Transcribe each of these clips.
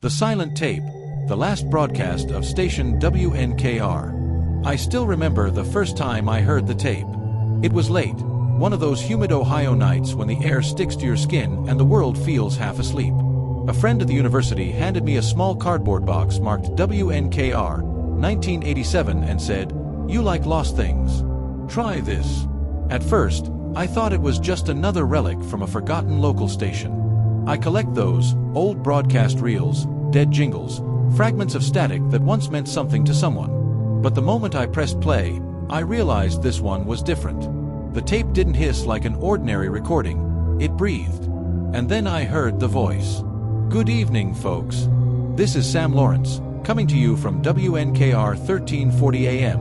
The silent tape, the last broadcast of station WNKR. I still remember the first time I heard the tape. It was late, one of those humid Ohio nights when the air sticks to your skin and the world feels half asleep. A friend at the university handed me a small cardboard box marked WNKR 1987 and said, "You like lost things? Try this." At first, I thought it was just another relic from a forgotten local station. I collect those old broadcast reels, dead jingles, fragments of static that once meant something to someone. But the moment I pressed play, I realized this one was different. The tape didn't hiss like an ordinary recording, it breathed. And then I heard the voice. "Good evening, folks. This is Sam Lawrence, coming to you from WNKR 1340 AM,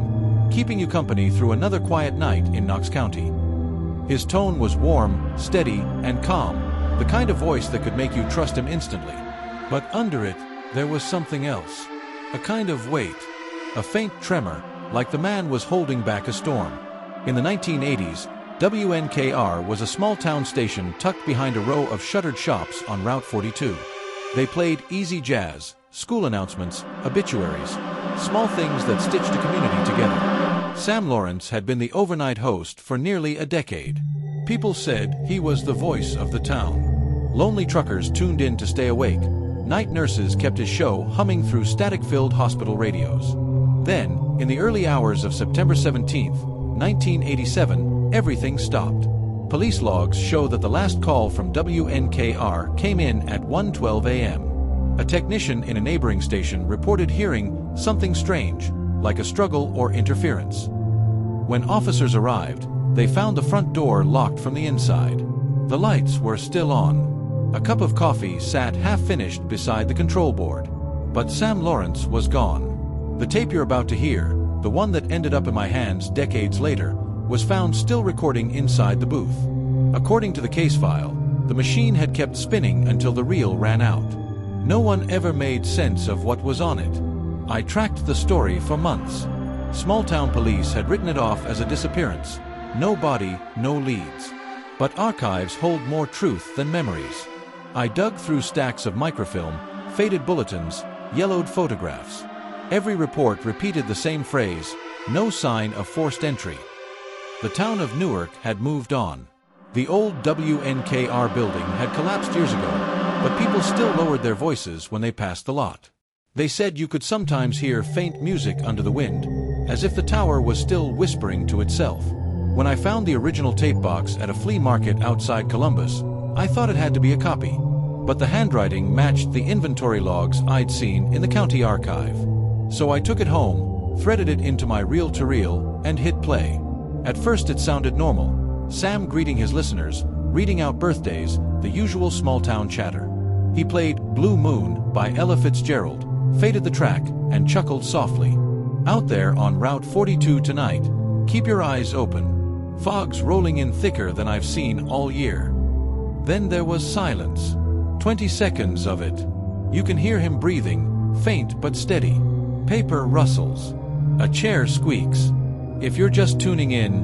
keeping you company through another quiet night in Knox County." His tone was warm, steady, and calm, the kind of voice that could make you trust him instantly. But under it, there was something else. A kind of weight. A faint tremor, like the man was holding back a storm. In the 1980s, WNKR was a small-town station tucked behind a row of shuttered shops on Route 42. They played easy jazz, school announcements, obituaries, small things that stitched a community together. Sam Lawrence had been the overnight host for nearly a decade. People said he was the voice of the town. Lonely truckers tuned in to stay awake. Night nurses kept his show humming through static-filled hospital radios. Then, in the early hours of September 17, 1987, everything stopped. Police logs show that the last call from WNKR came in at 1:12 a.m. A technician in a neighboring station reported hearing something strange, like a struggle or interference. When officers arrived, they found the front door locked from the inside. The lights were still on. A cup of coffee sat half-finished beside the control board. But Sam Lawrence was gone. The tape you're about to hear, the one that ended up in my hands decades later, was found still recording inside the booth. According to the case file, the machine had kept spinning until the reel ran out. No one ever made sense of what was on it. I tracked the story for months. Small-town police had written it off as a disappearance. No body, no leads. But archives hold more truth than memories. I dug through stacks of microfilm, faded bulletins, yellowed photographs. Every report repeated the same phrase, no sign of forced entry. The town of Newark had moved on. The old WNKR building had collapsed years ago, but people still lowered their voices when they passed the lot. They said you could sometimes hear faint music under the wind, as if the tower was still whispering to itself. When I found the original tape box at a flea market outside Columbus, I thought it had to be a copy. But the handwriting matched the inventory logs I'd seen in the county archive. So I took it home, threaded it into my reel-to-reel, and hit play. At first it sounded normal. Sam greeting his listeners, reading out birthdays, the usual small-town chatter. He played Blue Moon by Ella Fitzgerald, faded the track, and chuckled softly. Out there on Route 42 tonight, keep your eyes open. Fog's rolling in thicker than I've seen all year. Then there was silence. 20 seconds of it. You can hear him breathing, faint but steady. Paper rustles. A chair squeaks. If you're just tuning in,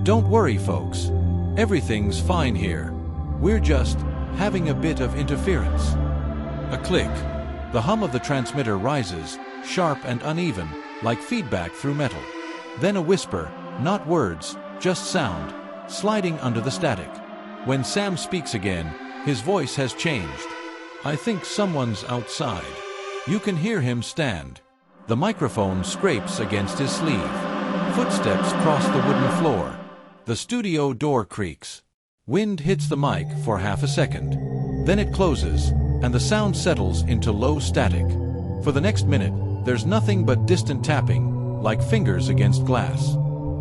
don't worry, folks. Everything's fine here. We're just having a bit of interference. A click. The hum of the transmitter rises, sharp and uneven, like feedback through metal. Then a whisper, not words, just sound, sliding under the static. When Sam speaks again, his voice has changed. I think someone's outside. You can hear him stand. The microphone scrapes against his sleeve. Footsteps cross the wooden floor. The studio door creaks. Wind hits the mic for half a second. Then it closes, and the sound settles into low static. For the next minute, there's nothing but distant tapping, like fingers against glass.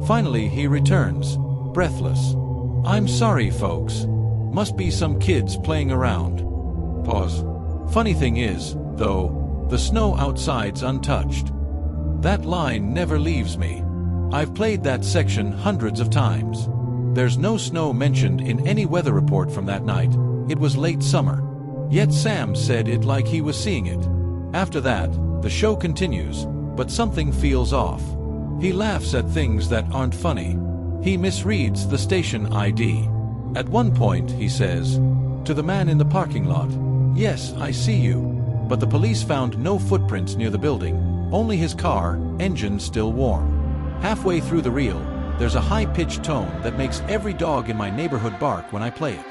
Finally, he returns, breathless. "I'm sorry, folks. Must be some kids playing around." Pause. Funny thing is, though, the snow outside's untouched. That line never leaves me. I've played that section hundreds of times. There's no snow mentioned in any weather report from that night. It was late summer. Yet Sam said it like he was seeing it. After that, the show continues, but something feels off. He laughs at things that aren't funny. He misreads the station ID. At one point, he says, to the man in the parking lot, "Yes, I see you. But the police found no footprints near the building, only his car, engine still warm. Halfway through the reel, there's a high-pitched tone that makes every dog in my neighborhood bark when I play it.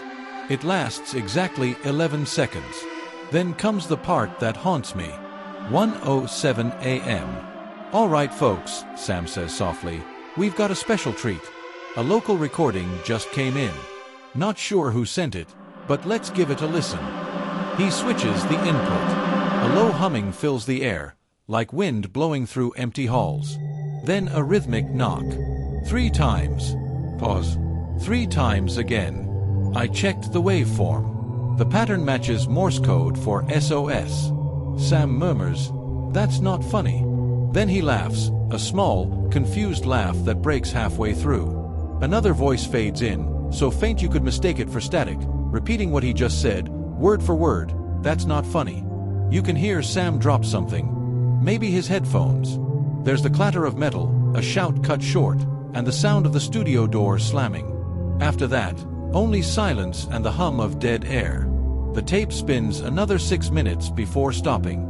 It lasts exactly 11 seconds. Then comes the part that haunts me. 1:07 a.m. "All right, folks," Sam says softly, "we've got a special treat. A local recording just came in. Not sure who sent it, but let's give it a listen." He switches the input. A low humming fills the air, like wind blowing through empty halls. Then a rhythmic knock. 3 times. Pause. 3 times again. I checked the waveform. The pattern matches Morse code for SOS. Sam murmurs, "That's not funny." Then he laughs, a small, confused laugh that breaks halfway through. Another voice fades in, so faint you could mistake it for static, repeating what he just said, word for word. "That's not funny." You can hear Sam drop something. Maybe his headphones. There's the clatter of metal, a shout cut short, and the sound of the studio door slamming. After that, only silence and the hum of dead air. The tape spins another 6 minutes before stopping.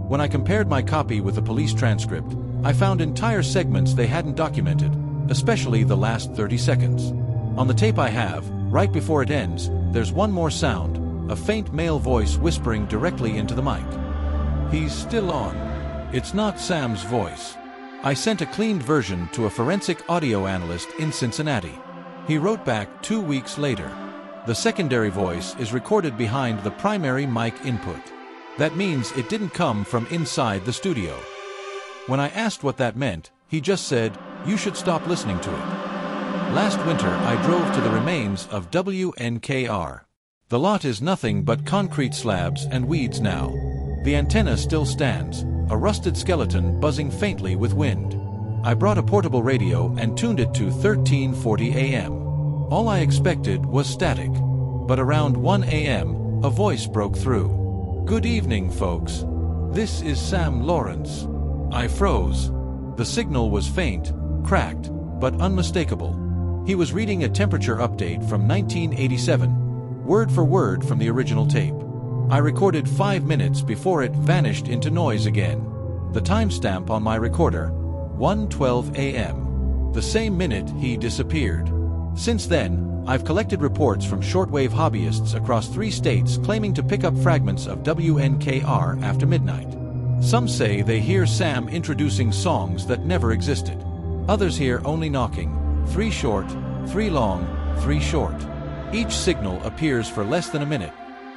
When I compared my copy with the police transcript, I found entire segments they hadn't documented, especially the last 30 seconds. On the tape I have, right before it ends, there's one more sound, a faint male voice whispering directly into the mic. "He's still on." It's not Sam's voice. I sent a cleaned version to a forensic audio analyst in Cincinnati. He wrote back 2 weeks later. The secondary voice is recorded behind the primary mic input. That means it didn't come from inside the studio. When I asked what that meant, he just said, "You should stop listening to it." Last winter, I drove to the remains of WNKR. The lot is nothing but concrete slabs and weeds now. The antenna still stands, a rusted skeleton buzzing faintly with wind. I brought a portable radio and tuned it to 1340 AM. All I expected was static. But around 1 AM, a voice broke through. "Good evening, folks. This is Sam Lawrence." I froze. The signal was faint, cracked, but unmistakable. He was reading a temperature update from 1987, word for word from the original tape. I recorded 5 minutes before it vanished into noise again. The timestamp on my recorder, 1:12 AM. The same minute he disappeared. Since then, I've collected reports from shortwave hobbyists across 3 states claiming to pick up fragments of WNKR after midnight. Some say they hear Sam introducing songs that never existed. Others hear only knocking, 3 short, 3 long, 3 short. Each signal appears for less than a minute,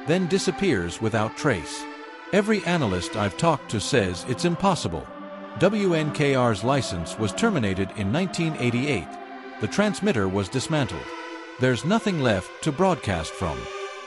then disappears without trace. Every analyst I've talked to says it's impossible. WNKR's license was terminated in 1988. The transmitter was dismantled. There's nothing left to broadcast from.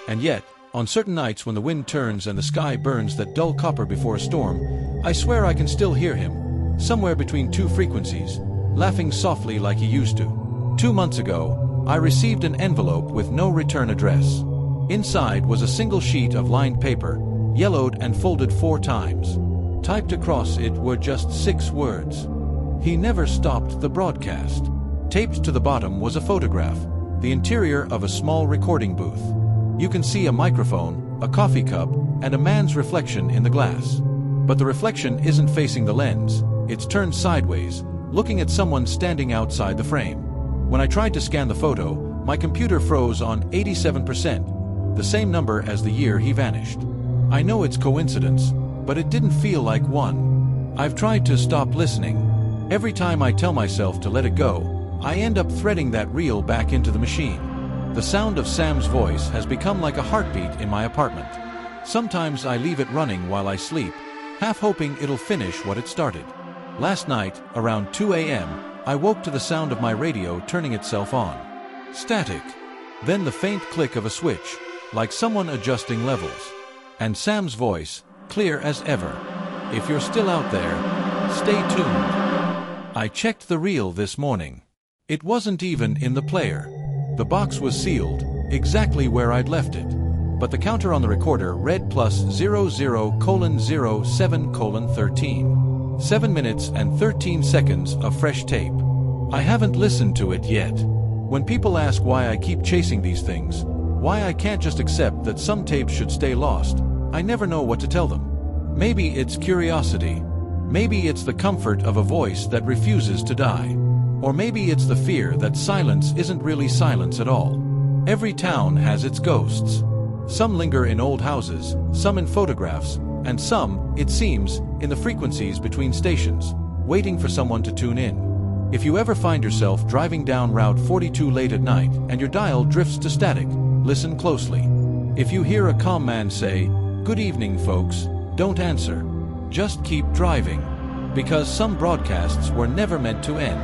And yet, on certain nights when the wind turns and the sky burns that dull copper before a storm, I swear I can still hear him, somewhere between 2 frequencies, laughing softly like he used to. 2 months ago, I received an envelope with no return address. Inside was a single sheet of lined paper, yellowed and folded 4 times. Typed across it were just 6 words. He never stopped the broadcast. Taped to the bottom was a photograph, the interior of a small recording booth. You can see a microphone, a coffee cup, and a man's reflection in the glass. But the reflection isn't facing the lens, it's turned sideways, looking at someone standing outside the frame. When I tried to scan the photo, my computer froze on 87%, the same number as the year he vanished. I know it's coincidence, but it didn't feel like one. I've tried to stop listening. Every time I tell myself to let it go, I end up threading that reel back into the machine. The sound of Sam's voice has become like a heartbeat in my apartment. Sometimes I leave it running while I sleep, half hoping it'll finish what it started. Last night, around 2 AM, I woke to the sound of my radio turning itself on. Static. Then the faint click of a switch, like someone adjusting levels. And Sam's voice, clear as ever. "If you're still out there, stay tuned." I checked the reel this morning. It wasn't even in the player. The box was sealed, exactly where I'd left it. But the counter on the recorder read +00:07:13. 7 minutes and 13 seconds of fresh tape. I haven't listened to it yet. When people ask why I keep chasing these things, why I can't just accept that some tapes should stay lost, I never know what to tell them. Maybe it's curiosity. Maybe it's the comfort of a voice that refuses to die. Or maybe it's the fear that silence isn't really silence at all. Every town has its ghosts. Some linger in old houses, some in photographs, and some, it seems, in the frequencies between stations, waiting for someone to tune in. If you ever find yourself driving down Route 42 late at night and your dial drifts to static, listen closely. If you hear a calm man say, "Good evening, folks," don't answer. Just keep driving. Because some broadcasts were never meant to end.